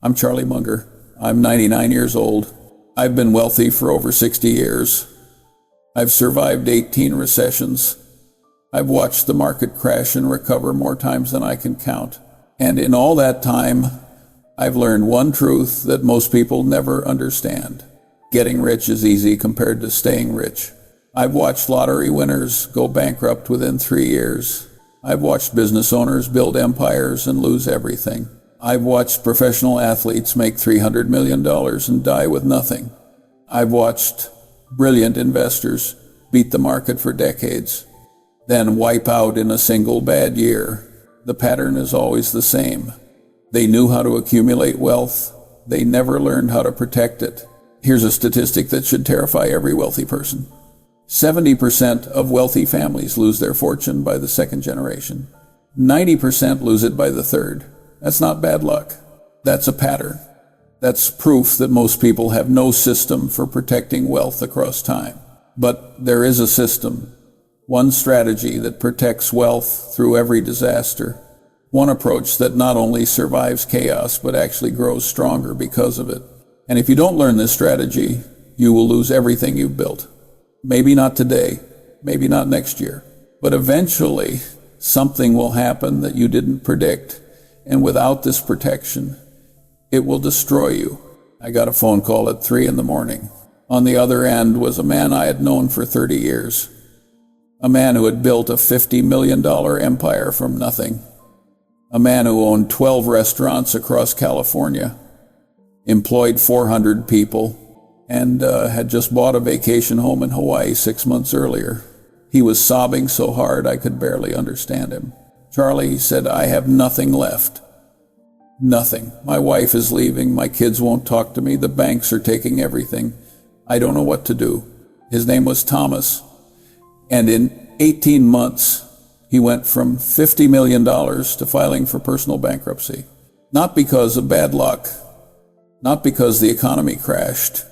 I'm Charlie Munger. I'm 99 years old. I've been wealthy for over 60 years. I've survived 18 recessions. I've watched the market crash and recover more times than I can count. And in all that time, I've learned one truth that most people never understand. Getting rich is easy compared to staying rich. I've watched lottery winners go bankrupt within 3 years. I've watched business owners build empires and lose everything. I've watched professional athletes make $300 million and die with nothing. I've watched brilliant investors beat the market for decades, then wipe out in a single bad year. The pattern is always the same. They knew how to accumulate wealth. They never learned how to protect it. Here's a statistic that should terrify every wealthy person. 70% of wealthy families lose their fortune by the second generation. 90% lose it by the third. That's not bad luck. That's a pattern. That's proof that most people have no system for protecting wealth across time. But there is a system, one strategy that protects wealth through every disaster, one approach that not only survives chaos but actually grows stronger because of it. And if you don't learn this strategy, you will lose everything you've built. Maybe not today, maybe not next year, but eventually something will happen that you didn't predict. And without this protection, it will destroy you. I got a phone call at 3 a.m. On the other end was a man I had known for 30 years. A man who had built a $50 million empire from nothing. A man who owned 12 restaurants across California, employed 400 people, and had just bought a vacation home in Hawaii 6 months earlier. He was sobbing so hard I could barely understand him. Charlie, he said, I have nothing left. Nothing. My wife is leaving. My kids won't talk to me. The banks are taking everything. I don't know what to do. His name was Thomas. And in 18 months, he went from $50 million to filing for personal bankruptcy. Not because of bad luck. Not because the economy crashed.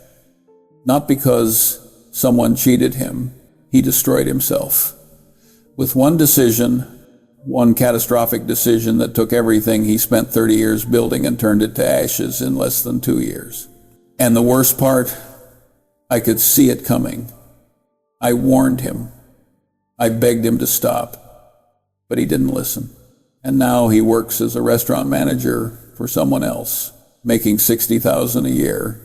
Not because someone cheated him. He destroyed himself. With one decision, one catastrophic decision that took everything he spent 30 years building and turned it to ashes in less than 2 years. And the worst part, I could see it coming. I warned him. I begged him to stop, but he didn't listen. And now he works as a restaurant manager for someone else, making $60,000 a year,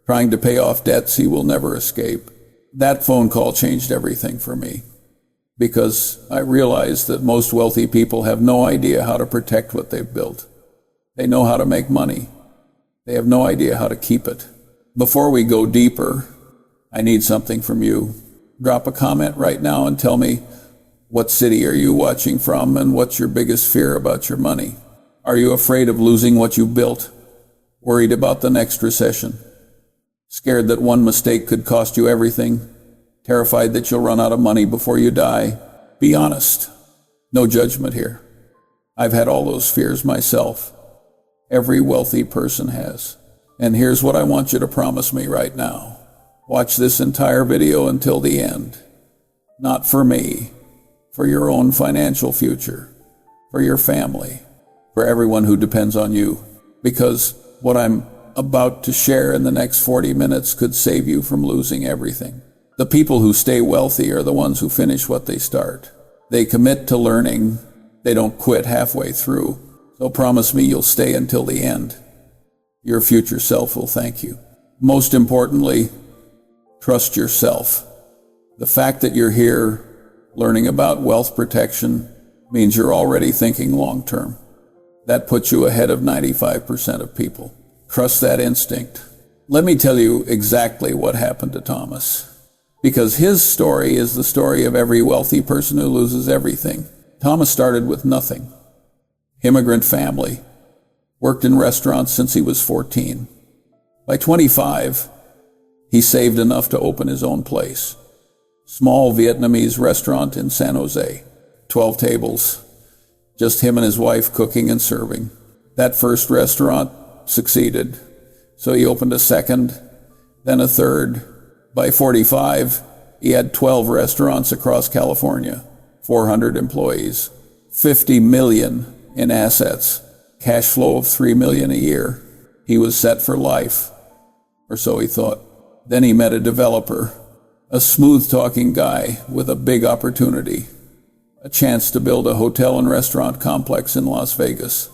trying to pay off debts he will never escape. That phone call changed everything for me, because I realized that most wealthy people have no idea how to protect what they've built. They know how to make money. They have no idea how to keep it. Before we go deeper, I need something from you. Drop a comment right now and tell me, what city are you watching from and what's your biggest fear about your money? Are you afraid of losing what you built? Worried about the next recession? Scared that one mistake could cost you everything? Terrified that you'll run out of money before you die? Be honest. No judgment here. I've had all those fears myself. Every wealthy person has. And here's what I want you to promise me right now. Watch this entire video until the end. Not for me, for your own financial future, for your family, for everyone who depends on you. Because what I'm about to share in the next 40 minutes could save you from losing everything. The people who stay wealthy are the ones who finish what they start. They commit to learning. They don't quit halfway through. So promise me you'll stay until the end. Your future self will thank you. Most importantly, trust yourself. The fact that you're here learning about wealth protection means you're already thinking long term. That puts you ahead of 95% of people. Trust that instinct. Let me tell you exactly what happened to Thomas. Because his story is the story of every wealthy person who loses everything. Thomas started with nothing. Immigrant family. Worked in restaurants since he was 14. By 25, he saved enough to open his own place. Small Vietnamese restaurant in San Jose. 12 tables. Just him and his wife cooking and serving. That first restaurant succeeded. So he opened a second, then a third. By 45, he had 12 restaurants across California, 400 employees, $50 million in assets, cash flow of $3 million a year. He was set for life, or so he thought. Then he met a developer, a smooth-talking guy with a big opportunity, a chance to build a hotel and restaurant complex in Las Vegas.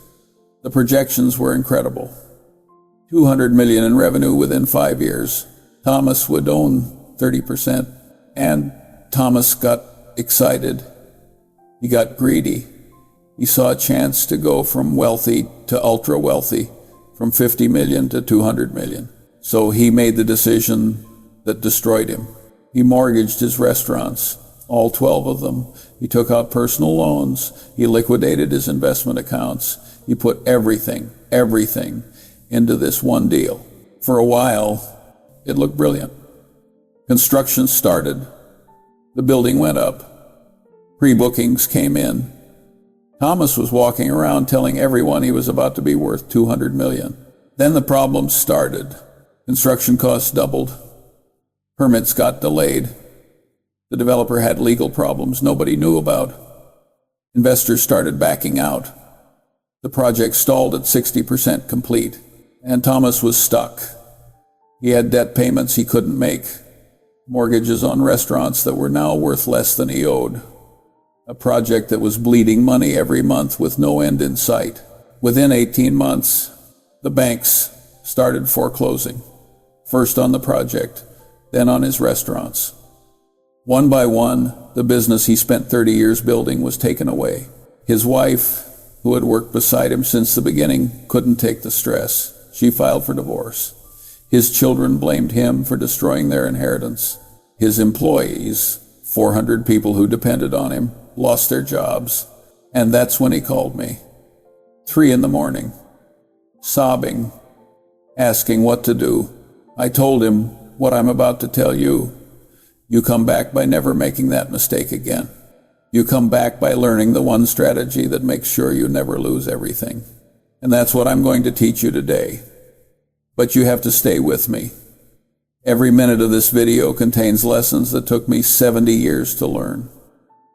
The projections were incredible. $200 million in revenue within 5 years. Thomas would own 30%, and Thomas got excited. He got greedy. He saw a chance to go from wealthy to ultra wealthy, from 50 million to 200 million. So he made the decision that destroyed him. He mortgaged his restaurants, all 12 of them. He took out personal loans. He liquidated his investment accounts. He put everything into this one deal. For a while, it looked brilliant. Construction started. The building went up. Pre-bookings came in. Thomas was walking around telling everyone he was about to be worth 200 million. Then the problems started. Construction costs doubled. Permits got delayed. The developer had legal problems nobody knew about. Investors started backing out. The project stalled at 60% complete, and Thomas was stuck. He had debt payments he couldn't make, mortgages on restaurants that were now worth less than he owed, a project that was bleeding money every month with no end in sight. Within 18 months, the banks started foreclosing, first on the project, then on his restaurants. One by one, the business he spent 30 years building was taken away. His wife, who had worked beside him since the beginning, couldn't take the stress. She filed for divorce. His children blamed him for destroying their inheritance. His employees, 400 people who depended on him, lost their jobs. And that's when he called me. 3 a.m, sobbing, asking what to do. I told him what I'm about to tell you. You come back by never making that mistake again. You come back by learning the one strategy that makes sure you never lose everything. And that's what I'm going to teach you today. But you have to stay with me. Every minute of this video contains lessons that took me 70 years to learn.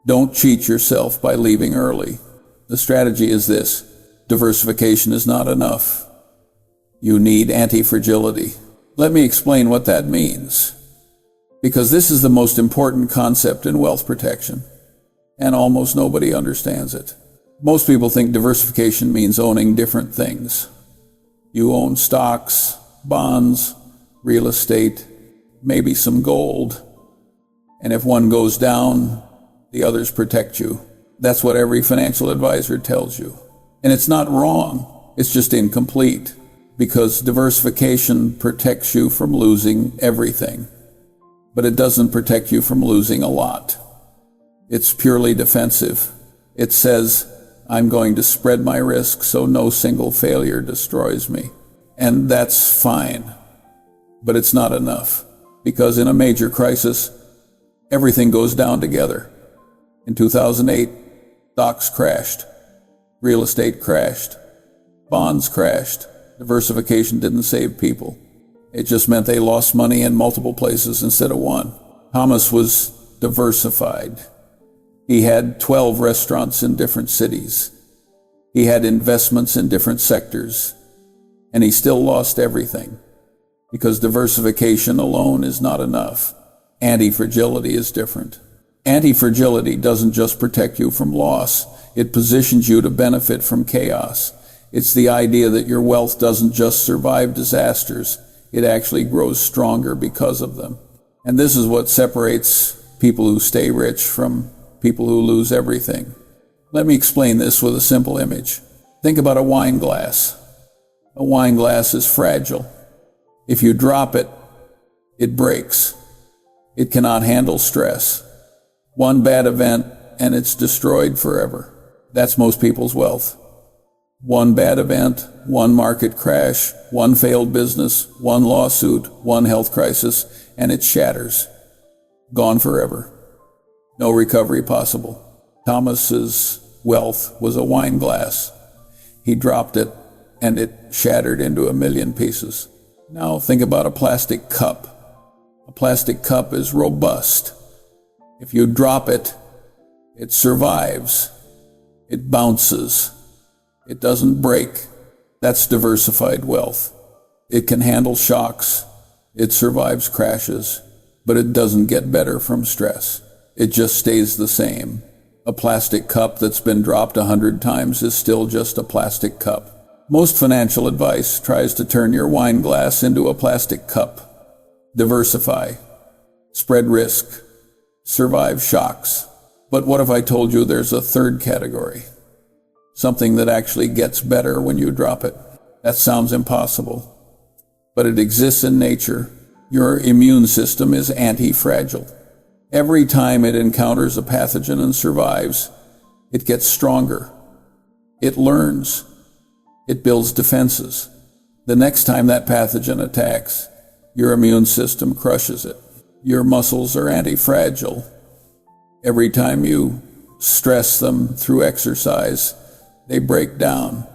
Don't cheat yourself by leaving early. The strategy is this: diversification is not enough. You need anti-fragility. Let me explain what that means, because this is the most important concept in wealth protection, and almost nobody understands it. Most people think diversification means owning different things. You own stocks, bonds, real estate, maybe some gold, and if one goes down, the others protect you. That's what every financial advisor tells you. And it's not wrong, it's just incomplete, because diversification protects you from losing everything, but it doesn't protect you from losing a lot. It's purely defensive. It says, I'm going to spread my risk so no single failure destroys me. And that's fine, but it's not enough, because in a major crisis, everything goes down together. In 2008, stocks crashed, real estate crashed, bonds crashed. Diversification didn't save people. It just meant they lost money in multiple places instead of one. Thomas was diversified. He had 12 restaurants in different cities. He had investments in different sectors. And he still lost everything, because diversification alone is not enough. Anti-fragility is different. Anti-fragility doesn't just protect you from loss. It positions you to benefit from chaos. It's the idea that your wealth doesn't just survive disasters. It actually grows stronger because of them. And this is what separates people who stay rich from people who lose everything. Let me explain this with a simple image. Think about a wine glass. A wine glass is fragile. If you drop it, it breaks. It cannot handle stress. One bad event and it's destroyed forever. That's most people's wealth. One bad event, one market crash, one failed business, one lawsuit, one health crisis, and it shatters. Gone forever. No recovery possible. Thomas's wealth was a wine glass. He dropped it, and it shattered into 1,000,000 pieces. Now think about a plastic cup. A plastic cup is robust. If you drop it, it survives. It bounces. It doesn't break. That's diversified wealth. It can handle shocks. It survives crashes, but it doesn't get better from stress. It just stays the same. A plastic cup that's been dropped 100 times is still just a plastic cup. Most financial advice tries to turn your wine glass into a plastic cup. Diversify. Spread risk. Survive shocks. But what if I told you there's a third category? Something that actually gets better when you drop it. That sounds impossible. But it exists in nature. Your immune system is anti-fragile. Every time it encounters a pathogen and survives, it gets stronger. It learns. It builds defenses. The next time that pathogen attacks, your immune system crushes it. Your muscles are anti-fragile. Every time you stress them through exercise, they break down.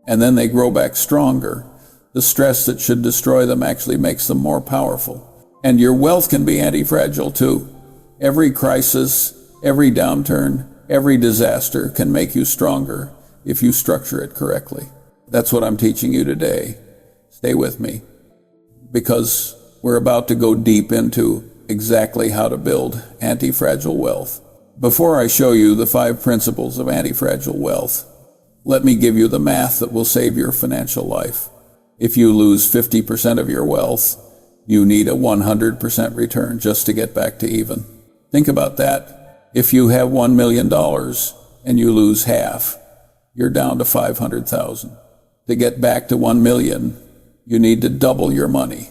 And then they grow back stronger. The stress that should destroy them actually makes them more powerful. And your wealth can be anti-fragile too. Every crisis, every downturn, every disaster can make you stronger if you structure it correctly. That's what I'm teaching you today. Stay with me, because we're about to go deep into exactly how to build anti-fragile wealth. Before I show you the 5 principles of anti-fragile wealth, let me give you the math that will save your financial life. If you lose 50% of your wealth, you need a 100% return just to get back to even. Think about that. If you have $1 million and you lose half, you're down to $500,000. To get back to 1 million, you need to double your money.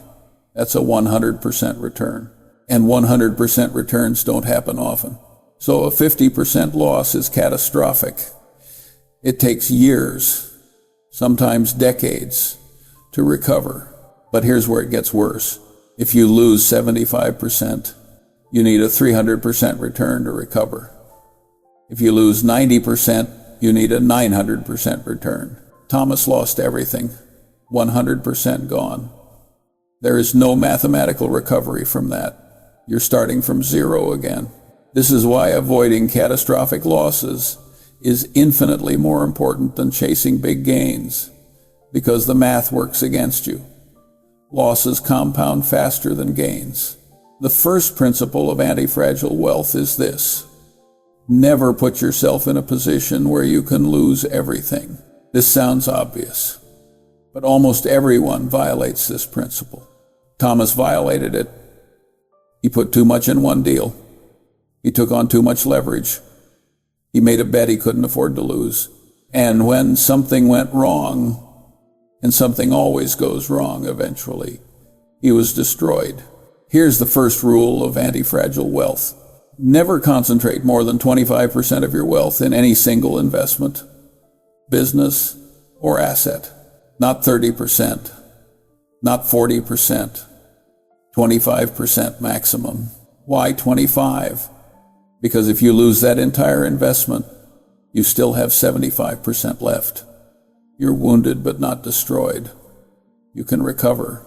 That's a 100% return. And 100% returns don't happen often. So a 50% loss is catastrophic. It takes years, sometimes decades, to recover. But here's where it gets worse. If you lose 75%, you need a 300% return to recover. If you lose 90%, you need a 900% return. Thomas lost everything, 100% gone. There is no mathematical recovery from that. You're starting from zero again. This is why avoiding catastrophic losses is infinitely more important than chasing big gains, because the math works against you. Losses compound faster than gains. The first principle of anti-fragile wealth is this: never put yourself in a position where you can lose everything. This sounds obvious, but almost everyone violates this principle. Thomas violated it. He put too much in one deal. He took on too much leverage. He made a bet he couldn't afford to lose. And when something went wrong, and something always goes wrong eventually, he was destroyed. Here's the first rule of anti-fragile wealth. Never concentrate more than 25% of your wealth in any single investment, business, or asset. Not 30%, not 40%, 25% maximum. Why 25? Because if you lose that entire investment, you still have 75% left. You're wounded but not destroyed. You can recover.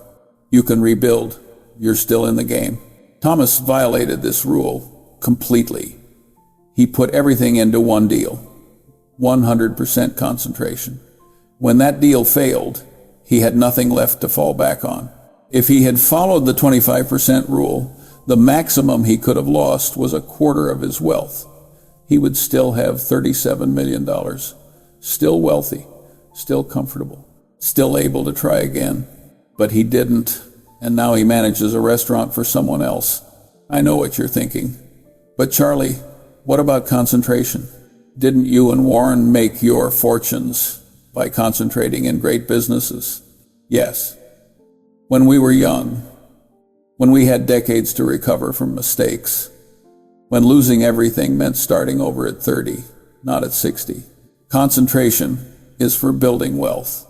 You can rebuild. You're still in the game. Thomas violated this rule completely. He put everything into one deal, 100% concentration. When that deal failed, he had nothing left to fall back on. If he had followed the 25% rule, the maximum he could have lost was a quarter of his wealth. He would still have $37 million, still wealthy, still comfortable, still able to try again. But he didn't, and now he manages a restaurant for someone else. I know what you're thinking. But Charlie, what about concentration? Didn't you and Warren make your fortunes by concentrating in great businesses? Yes. When we were young, when we had decades to recover from mistakes, when losing everything meant starting over at 30, not at 60. Concentration is for building wealth.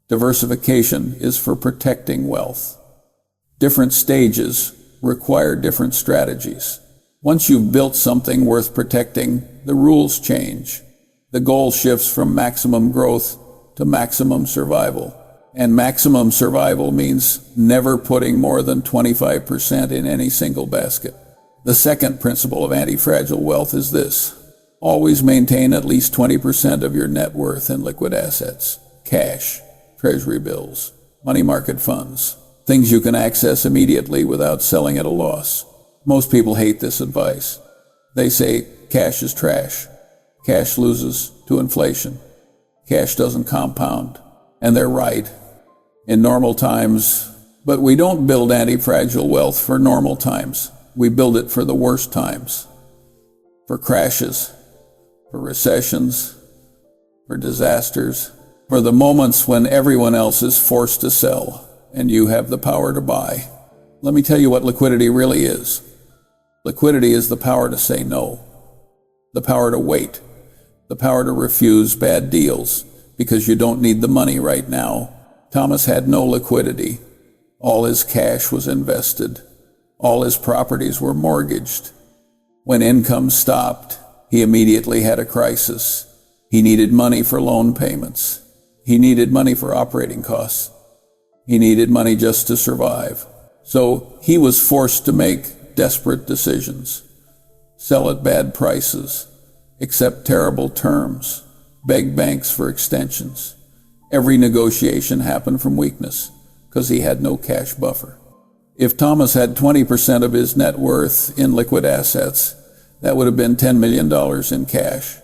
Diversification is for protecting wealth. Different stages require different strategies. Once you've built something worth protecting, the rules change. The goal shifts from maximum growth to maximum survival. And maximum survival means never putting more than 25% in any single basket. The second principle of anti-fragile wealth is this: always maintain at least 20% of your net worth in liquid assets, cash, treasury bills, money market funds, things you can access immediately without selling at a loss. Most people hate this advice. They say cash is trash. Cash loses to inflation. Cash doesn't compound. And they're right in normal times, but we don't build anti-fragile wealth for normal times. We build it for the worst times, for crashes, for recessions, for disasters, for the moments when everyone else is forced to sell and you have the power to buy. Let me tell you what liquidity really is. Liquidity is the power to say no, the power to wait, the power to refuse bad deals because you don't need the money right now. Thomas had no liquidity. All his cash was invested. All his properties were mortgaged. When income stopped, he immediately had a crisis. He needed money for loan payments. He needed money for operating costs. He needed money just to survive. So he was forced to make desperate decisions, sell at bad prices, accept terrible terms, beg banks for extensions. Every negotiation happened from weakness because he had no cash buffer. If Thomas had 20% of his net worth in liquid assets, that would have been $10 million in cash.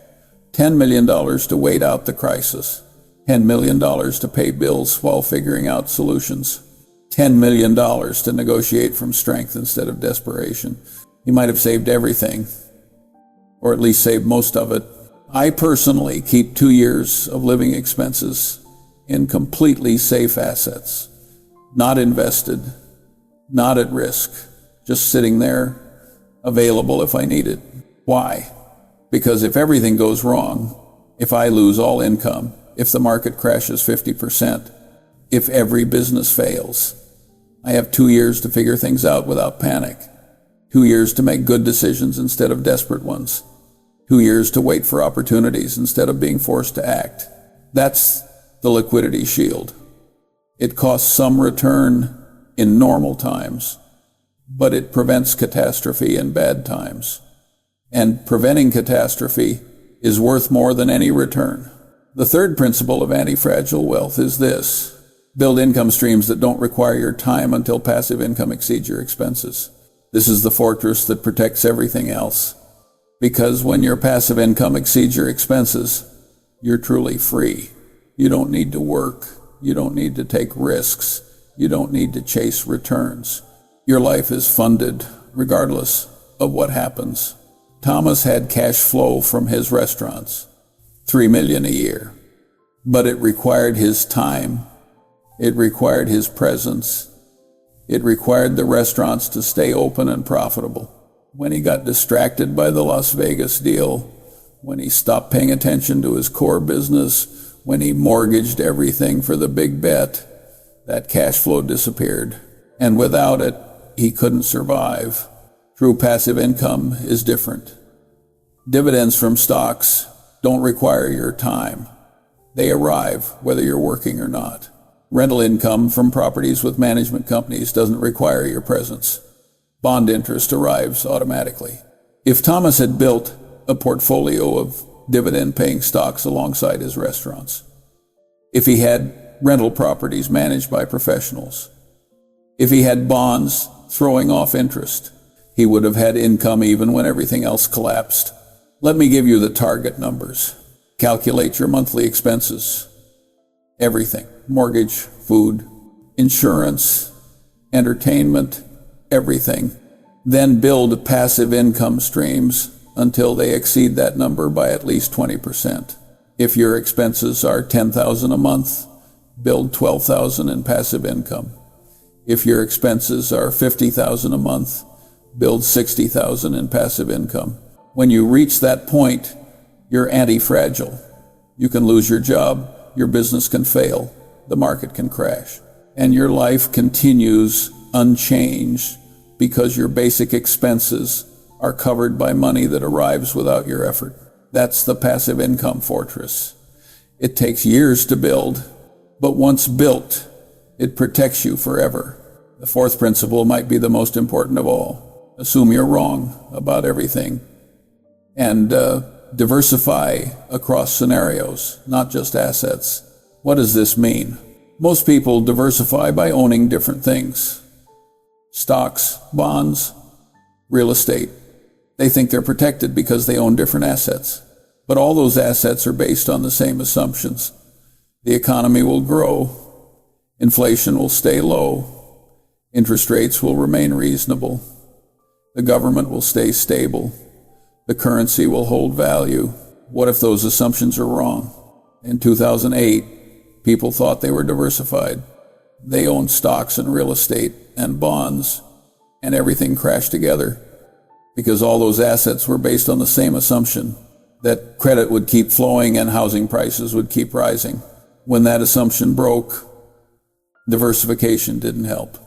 $10 million to wait out the crisis. $10 million to pay bills while figuring out solutions. $10 million to negotiate from strength instead of desperation. He might have saved everything, or at least saved most of it. I personally keep 2 years of living expenses in completely safe assets, not invested, not at risk, just sitting there, available if I need it. Why? Because if everything goes wrong, if I lose all income, if the market crashes 50%, if every business fails, I have 2 years to figure things out without panic, 2 years to make good decisions instead of desperate ones, 2 years to wait for opportunities instead of being forced to act. That's the liquidity shield. It costs some return in normal times, but it prevents catastrophe in bad times. And preventing catastrophe is worth more than any return. The third principle of anti-fragile wealth is this: build income streams that don't require your time until passive income exceeds your expenses. This is the fortress that protects everything else. Because when your passive income exceeds your expenses, you're truly free. You don't need to work. You don't need to take risks. You don't need to chase returns. Your life is funded regardless of what happens. Thomas had cash flow from his restaurants, $3 million a year, but it required his time. It required his presence. It required the restaurants to stay open and profitable. When he got distracted by the Las Vegas deal, when he stopped paying attention to his core business, when he mortgaged everything for the big bet, that cash flow disappeared. And without it, he couldn't survive. True passive income is different. Dividends from stocks don't require your time. They arrive whether you're working or not. Rental income from properties with management companies doesn't require your presence. Bond interest arrives automatically. If Thomas had built a portfolio of dividend-paying stocks alongside his restaurants, if he had rental properties managed by professionals, if he had bonds throwing off interest, he would have had income even when everything else collapsed. Let me give you the target numbers. Calculate your monthly expenses. Everything. Mortgage, food, insurance, entertainment, everything. Then build passive income streams until they exceed that number by at least 20%. If your expenses are $10,000 a month, build $12,000 in passive income. If your expenses are $50,000 a month, build $60,000 in passive income. When you reach that point, you're anti-fragile. You can lose your job, your business can fail, the market can crash, and your life continues unchanged because your basic expenses are covered by money that arrives without your effort. That's the passive income fortress. It takes years to build, but once built, it protects you forever. The fourth principle might be the most important of all. Assume you're wrong about everything, and diversify across scenarios, not just assets. What does this mean? Most people diversify by owning different things. Stocks, bonds, real estate. They think they're protected because they own different assets. But all those assets are based on the same assumptions. The economy will grow. Inflation will stay low. Interest rates will remain reasonable. The government will stay stable. The currency will hold value. What if those assumptions are wrong? In 2008, people thought they were diversified. They owned stocks and real estate and bonds, and everything crashed together because all those assets were based on the same assumption that credit would keep flowing and housing prices would keep rising. When that assumption broke, diversification didn't help.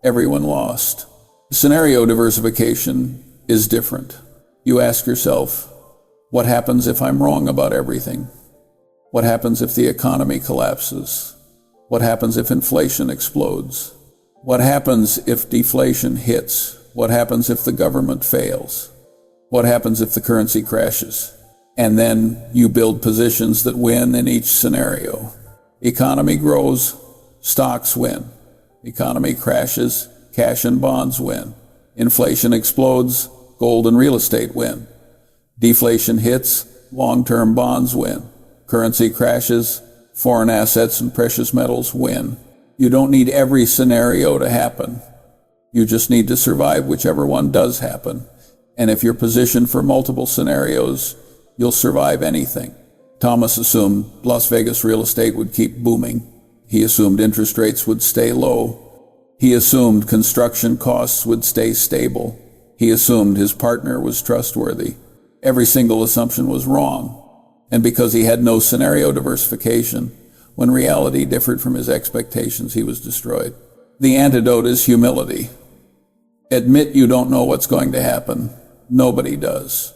Everyone lost. Scenario diversification is different. You ask yourself, what happens if I'm wrong about everything? What happens if the economy collapses? What happens if inflation explodes? What happens if deflation hits? What happens if the government fails? What happens if the currency crashes? And then you build positions that win in each scenario. Economy grows, stocks win. Economy crashes, cash and bonds win. Inflation explodes, gold and real estate win. Deflation hits, long-term bonds win. Currency crashes, foreign assets and precious metals win. You don't need every scenario to happen. You just need to survive whichever one does happen. And if you're positioned for multiple scenarios, you'll survive anything. Thomas assumed Las Vegas real estate would keep booming. He assumed interest rates would stay low. He assumed construction costs would stay stable. He assumed his partner was trustworthy. Every single assumption was wrong. And because he had no scenario diversification, when reality differed from his expectations, he was destroyed. The antidote is humility. Admit you don't know what's going to happen. Nobody does.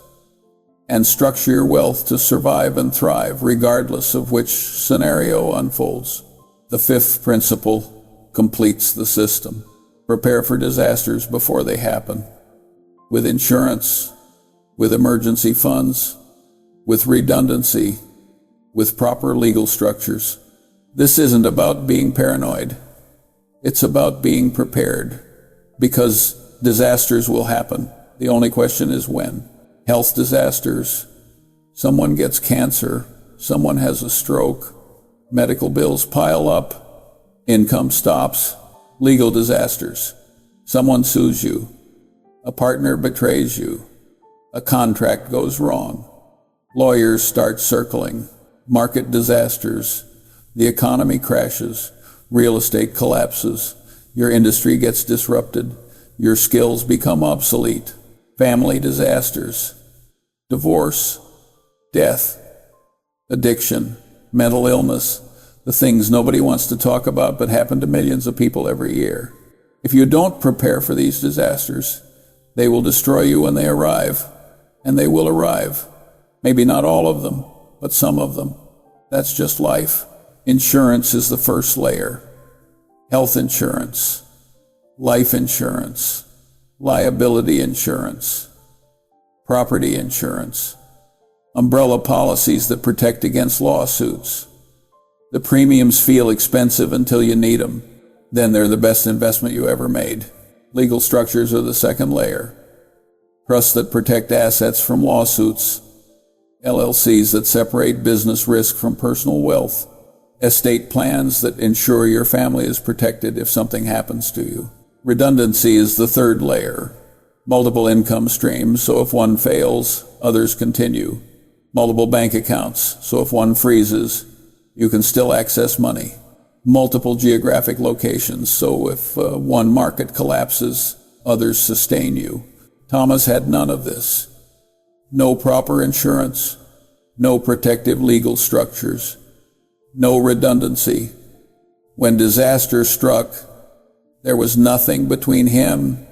And structure your wealth to survive and thrive, regardless of which scenario unfolds. The fifth principle completes the system. Prepare for disasters before they happen. With insurance, with emergency funds, with redundancy, with proper legal structures. This isn't about being paranoid. It's about being prepared, because disasters will happen. The only question is when. Health disasters, someone gets cancer, someone has a stroke, medical bills pile up, income stops. Legal disasters, someone sues you, a partner betrays you, a contract goes wrong, lawyers start circling, market disasters, the economy crashes, real estate collapses, your industry gets disrupted, your skills become obsolete, family disasters, divorce, death, addiction, mental illness, the things nobody wants to talk about but happen to millions of people every year. If you don't prepare for these disasters, they will destroy you when they arrive, and they will arrive. Maybe not all of them, but some of them. That's just life. Insurance is the first layer. Health insurance, life insurance, liability insurance, property insurance, umbrella policies that protect against lawsuits. The premiums feel expensive until you need them. Then they're the best investment you ever made. Legal structures are the second layer. Trusts that protect assets from lawsuits. LLCs that separate business risk from personal wealth. Estate plans that ensure your family is protected if something happens to you. Redundancy is the third layer. Multiple income streams, so if one fails, others continue. Multiple bank accounts, so if one freezes, you can still access money. Multiple geographic locations, so if one market collapses, others sustain you. Thomas had none of this. No proper insurance, no protective legal structures, no redundancy. When disaster struck, there was nothing between him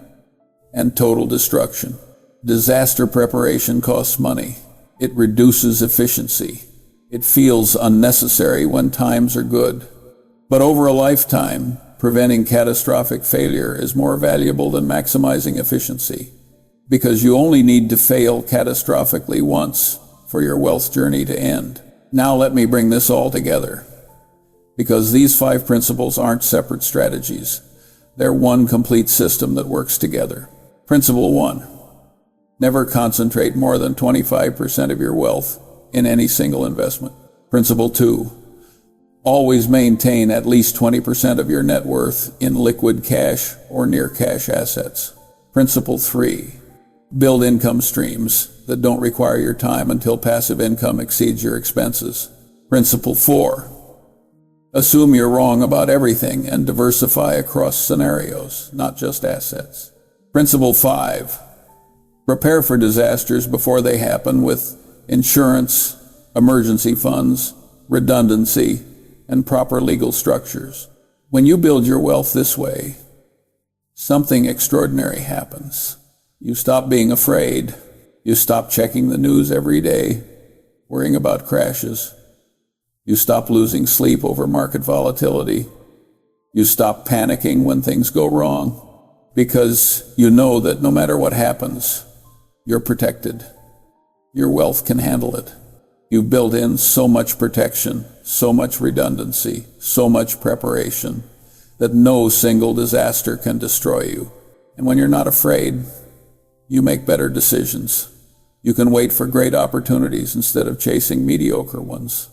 and total destruction. Disaster preparation costs money. It reduces efficiency. It feels unnecessary when times are good. But over a lifetime, preventing catastrophic failure is more valuable than maximizing efficiency, because you only need to fail catastrophically once for your wealth journey to end. Now let me bring this all together. because these 5 principles aren't separate strategies. They're one complete system that works together. Principle 1. Never concentrate more than 25% of your wealth in any single investment. Principle 2. Always maintain at least 20% of your net worth in liquid cash or near cash assets. Principle 3. Build income streams that don't require your time until passive income exceeds your expenses. Principle 4. Assume you're wrong about everything and diversify across scenarios, not just assets. Principle 5. Prepare for disasters before they happen with insurance, emergency funds, redundancy, and proper legal structures. When you build your wealth this way, something extraordinary happens. You stop being afraid. You stop checking the news every day, worrying about crashes. You stop losing sleep over market volatility. You stop panicking when things go wrong, because you know that no matter what happens, you're protected. Your wealth can handle it. You've built in so much protection, so much redundancy, so much preparation, that no single disaster can destroy you. And when you're not afraid, you make better decisions. You can wait for great opportunities instead of chasing mediocre ones.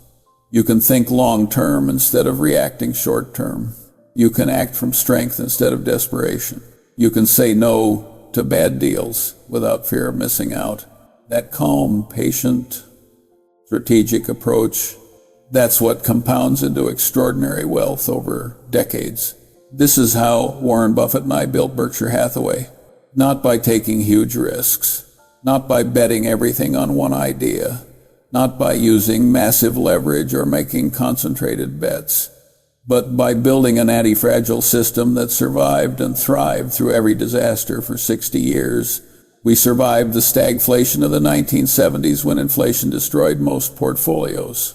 You can think long-term instead of reacting short-term. You can act from strength instead of desperation. You can say no to bad deals without fear of missing out. That calm, patient, strategic approach, that's what compounds into extraordinary wealth over decades. This is how Warren Buffett and I built Berkshire Hathaway. Not by taking huge risks, not by betting everything on one idea, not by using massive leverage or making concentrated bets, but by building an anti-fragile system that survived and thrived through every disaster for 60 years. We survived the stagflation of the 1970s when inflation destroyed most portfolios,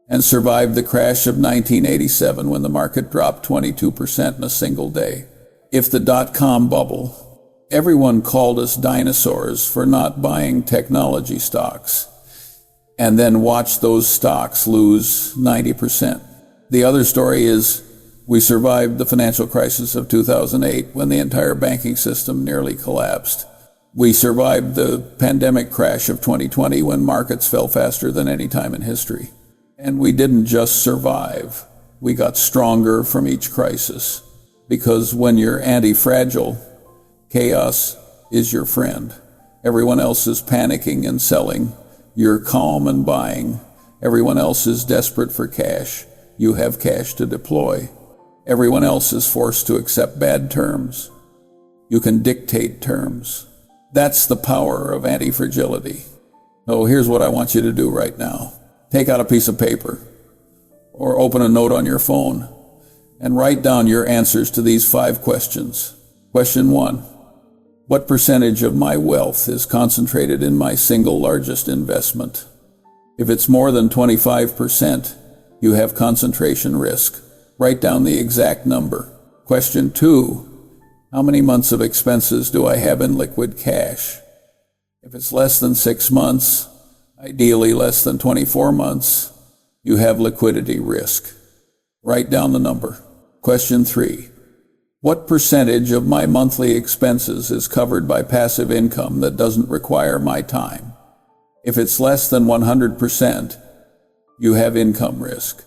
and survived the crash of 1987 when the market dropped 22% in a single day. If the dot-com bubble, everyone called us dinosaurs for not buying technology stocks, and then watched those stocks lose 90%. The other story is we survived the financial crisis of 2008 when the entire banking system nearly collapsed. We survived the pandemic crash of 2020 when markets fell faster than any time in history. And we didn't just survive. We got stronger from each crisis. Because when you're anti-fragile, chaos is your friend. Everyone else is panicking and selling. You're calm and buying. Everyone else is desperate for cash. You have cash to deploy. Everyone else is forced to accept bad terms. You can dictate terms. That's the power of anti-fragility. So here's what I want you to do right now. Take out a piece of paper or open a note on your phone and write down your answers to these 5 questions. Question 1. What percentage of my wealth is concentrated in my single largest investment? If it's more than 25%, you have concentration risk. Write down the exact number. Question 2. How many months of expenses do I have in liquid cash? If it's less than 6 months, ideally less than 24 months, you have liquidity risk. Write down the number. Question 3. What percentage of my monthly expenses is covered by passive income that doesn't require my time? If it's less than 100%, you have income risk.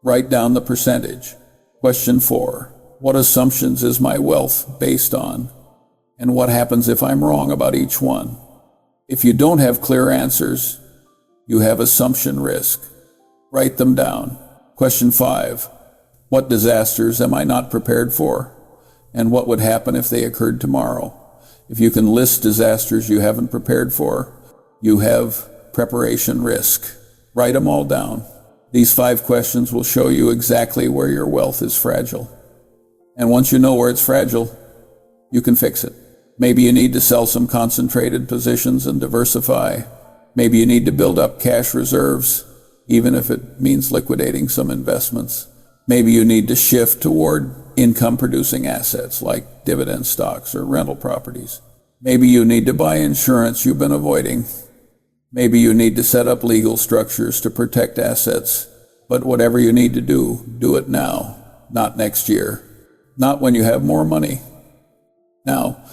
Write down the percentage. Question 4. What assumptions is my wealth based on? And what happens if I'm wrong about each one? If you don't have clear answers, you have assumption risk. Write them down. Question 5. What disasters am I not prepared for? And what would happen if they occurred tomorrow? If you can list disasters you haven't prepared for, you have preparation risk. Write them all down. These 5 questions will show you exactly where your wealth is fragile. And once you know where it's fragile, you can fix it. Maybe you need to sell some concentrated positions and diversify. Maybe you need to build up cash reserves, even if it means liquidating some investments. Maybe you need to shift toward income-producing assets like dividend stocks or rental properties. Maybe you need to buy insurance you've been avoiding. Maybe you need to set up legal structures to protect assets, But whatever you need to do it now, not next year, not when you have more money. Now,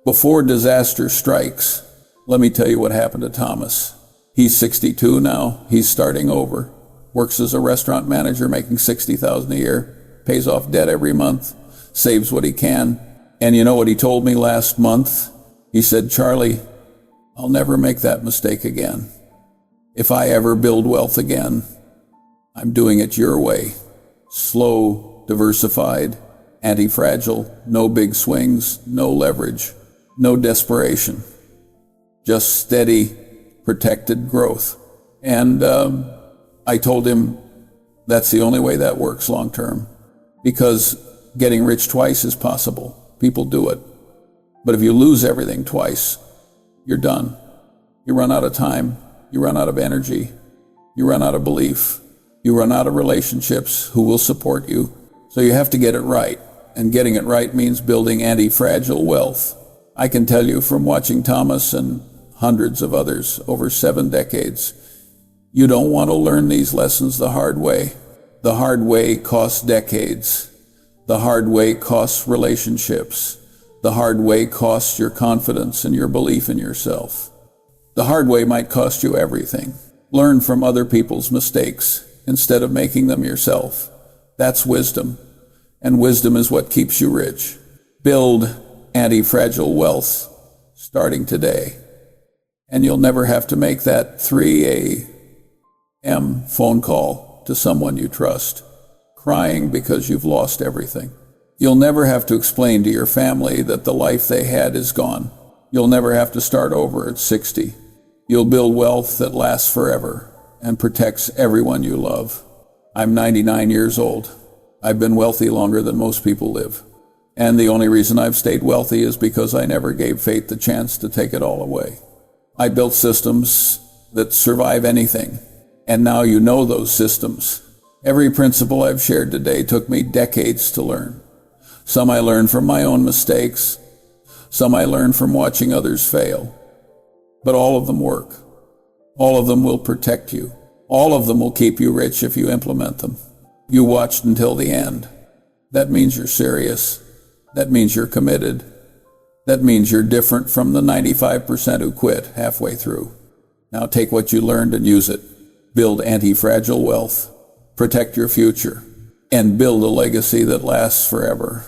before disaster strikes, let me tell you what happened to Thomas. He's 62 now. He's starting over. Works as a restaurant manager, making $60,000 a year, pays off debt every month, saves what he can. And you know what he told me last month? He said, "Charlie, I'll never make that mistake again. If I ever build wealth again, I'm doing it your way. Slow, diversified, anti-fragile, no big swings, no leverage, no desperation. Just steady, protected growth." And I told him that's the only way that works long term, because getting rich twice is possible. People do it. But if you lose everything twice, you're done. You run out of time. You run out of energy. You run out of belief. You run out of relationships who will support you. So you have to get it right. And getting it right means building anti-fragile wealth. I can tell you from watching Thomas and hundreds of others over 7 decades, you don't want to learn these lessons the hard way. The hard way costs decades. The hard way costs relationships. The hard way costs your confidence and your belief in yourself. The hard way might cost you everything. Learn from other people's mistakes instead of making them yourself. That's wisdom. And wisdom is what keeps you rich. Build anti-fragile wealth starting today. And you'll never have to make that 3 a.m. phone call to someone you trust, crying because you've lost everything. You'll never have to explain to your family that the life they had is gone. You'll never have to start over at 60. You'll build wealth that lasts forever and protects everyone you love. I'm 99 years old. I've been wealthy longer than most people live. And the only reason I've stayed wealthy is because I never gave fate the chance to take it all away. I built systems that survive anything. And now you know those systems. Every principle I've shared today took me decades to learn. Some I learned from my own mistakes. Some I learned from watching others fail. But all of them work. All of them will protect you. All of them will keep you rich if you implement them. You watched until the end. That means you're serious. That means you're committed. That means you're different from the 95% who quit halfway through. Now take what you learned and use it. Build anti-fragile wealth. Protect your future. And build a legacy that lasts forever.